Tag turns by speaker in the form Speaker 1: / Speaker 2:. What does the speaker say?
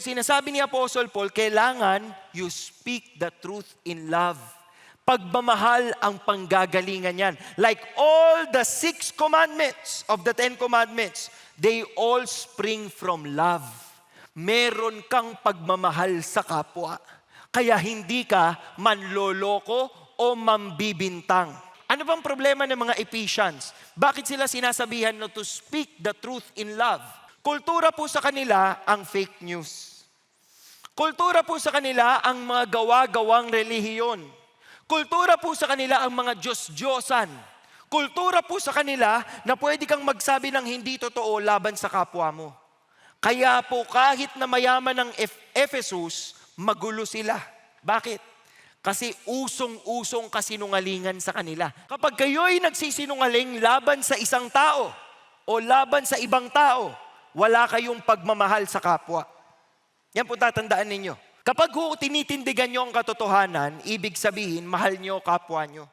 Speaker 1: Sinasabi ni Apostle Paul, kailangan you speak the truth in love. Pagmamahal ang panggagalingan yan. Like all the 6 commandments of the 10 commandments, they all spring from love. Meron kang pagmamahal sa kapwa. Kaya hindi ka manloloko o mambibintang. Ano bang problema ng mga Ephesians? Bakit sila sinasabihan na to speak the truth in love? Kultura po sa kanila ang fake news. Kultura po sa kanila ang mga gawa-gawang relihiyon. Kultura po sa kanila ang mga Diyos-Diyosan. Kultura po sa kanila na pwede kang magsabi ng hindi totoo laban sa kapwa mo. Kaya po kahit na mayaman ng Ephesus, magulo sila. Bakit? Kasi usong-usong kasinungalingan sa kanila. Kapag kayo'y nagsisinungaling laban sa isang tao o laban sa ibang tao, wala kayong pagmamahal sa kapwa. Yan po tatandaan ninyo. Kapag tinitindigan nyo ang katotohanan, ibig sabihin, mahal nyo kapwa nyo.